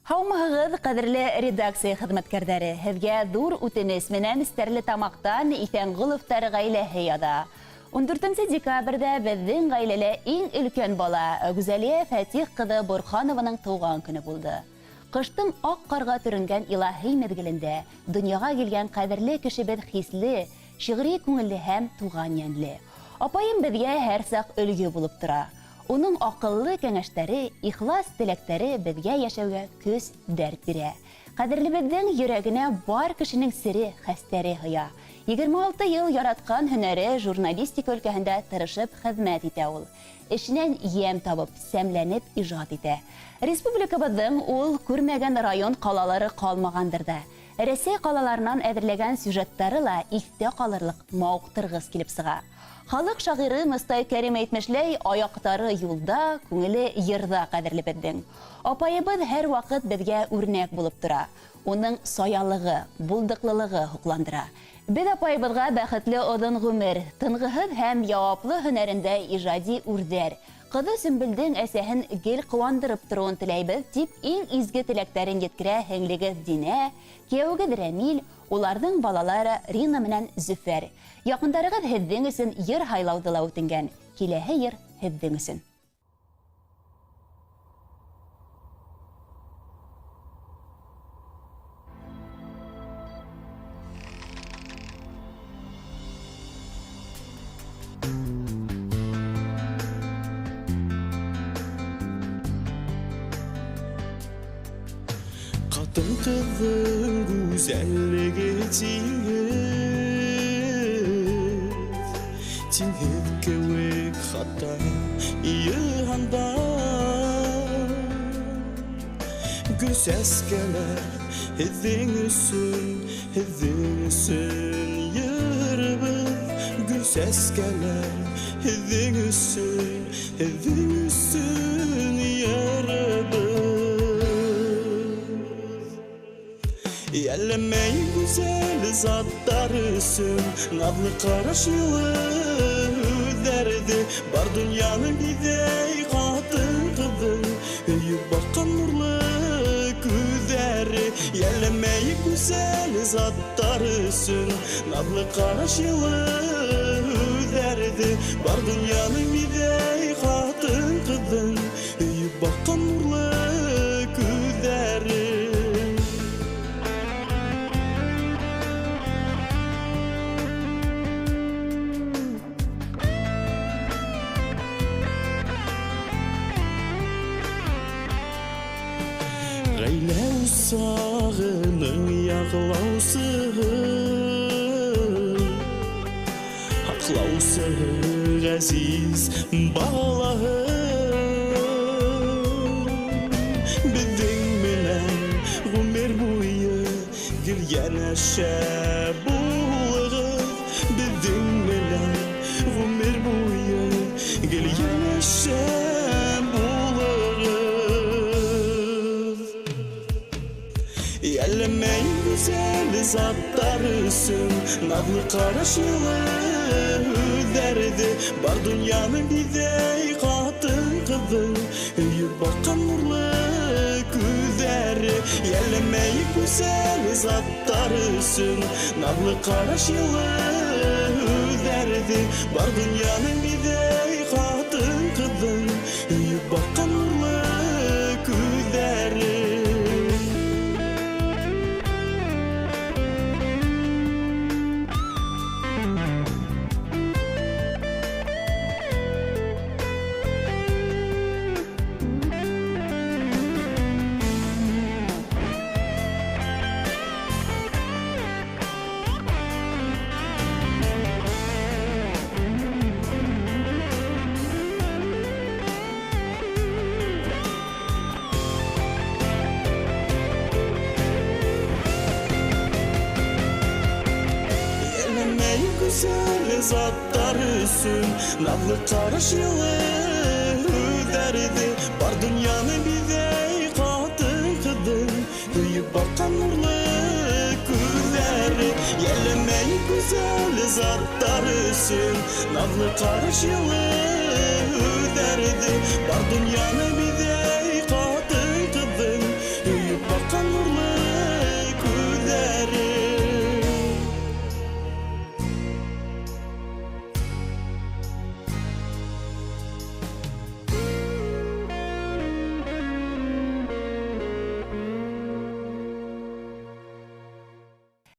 Хаумағығыз қадірлі редакция хызмәткәрләре, һеҙгә ҙур үтенес менән истәрле тамаҡтан Иҫәнғоловтар ғаиләһе яҙа. 14 декабрҙә беҙҙең ғаиләлә иң өлкән бала Гүзәлиә Фәтих ҡыҙы Борханованың тыуған көнө булды. Ҡыштың аҡ ҡарға төрөнгән илаһи меҙгелендә донъяға килгән ҡәҙерле кешебеҙ хисле, шиғри күңелле һәм туған йәнле. Апайым беҙгә һәр саҡ өлгө булып тора. Уның аҡыллы кәңәштәре, ихлас теләктәре беҙгә йәшәүгә көс дәрт бирә. Ҡәҙерлебеҙҙең йөрәгенә бар кешенең сере, хәстәре һыя. 26 йыл яратҡан һөнәре журналистика өлкәһендә тырышып хеҙмәт итә ул. Эшенән йәм табып, сәмләнеп ижад итә. Республикабыҙҙың ул күрмәгән район ҡалалары ҡалмағандыр да. Рәсәй ҡалаларынан әҙерләгән сюжеттары ла иҫтә ҡалырлыҡ, мауыҡтырғыс килеп сыға. Халыҡ шағиры Мостай Кәрим әйтмешләй, аяҡтары юлда, күңеле йырҙа ҡәҙерлебеҙҙең. Апайыбыҙ һәр ваҡыт беҙгә үрнәк булып тора. Уның саялығы, булдыҡлылығы һоҡландыра. Беҙ апайыбыҙға бәхетле оҙон ғүмер, тынғыһыҙ һәм яуаплы һөнәрендә ижади үрҙәр, ҡыҙы Сөмбөлдөң әсәһен гел ҡыуандырып тороуын теләйбеҙ тип иң изге теләктәрен еткерә һеңлегеҙ Динә, кейәүегеҙ Рәмил, уларҙың балалары Рина менән Зөфәр. Яҡындарығыҙ һеҙҙең өсөн йыр һайлауҙы ла үтенгән. Киләһе йыр һеҙҙең өсөн. Ҡатын ҡыҙҙың гүзәллеге тиңһеҙ кеүек хатта йыһанда. Гөл сәскәләр һеҙҙең өсөн йырыбыҙ. Гөл сәскәләр һеҙҙең өсөн йырыбыҙ. Йәлләмәй гүзәл заттар өсөн наҙлы ҡараш йылы үҙҙәрҙе. Бар донъяны биҙәй ҡатын ҡыҙҙың һөйөп баҡҡан нурлы күҙҙәре. Йәлләмәй гүзәл заттар өсөн наҙлы ҡараш йылы үҙҙәрҙе. Бар донъяны биҙәй ҡатын ҡыҙҙың һөйөп баҡҡан нурлы күҙҙәре. Ғаилә усағының яғлаусыһы, һаҡлаусыһы ғәзиз балаһы. Беҙҙең менән ғүмер буйы гел йәнәшә булығыҙ. Беҙҙең менән ғүмер буйы гел йәнәшә Йәлләмәй гүзәл заттар өсөн наҙлы ҡараш йылы үҙҙәрҙе. Бар донъяны биҙәй ҡатын ҡыҙҙың һөйөп баҡҡан нурлы күҙҙәре. Йәлләмәй гүзәл заттар өсөн наҙлы ҡараш йылы үҙҙәрҙе. Бар донъяны биҙәй ҡатын ҡыҙҙың һөйөп баҡҡан нурлы күҙҙәре. Güzel zаттар өсөн наҙлы ҡараш йылы үҙҙәрҙе. Бар донъяны биҙәй ҡатын ҡыҙҙың һөйөп баҡҡан нурлы күҙҙәре. Йәлләмәй güzel заттар өсөн наҙлы ҡараш йылы үҙҙәрҙе. Бар донъяны биҙәй ҡатын ҡыҙҙың һөйөп аккан нурлы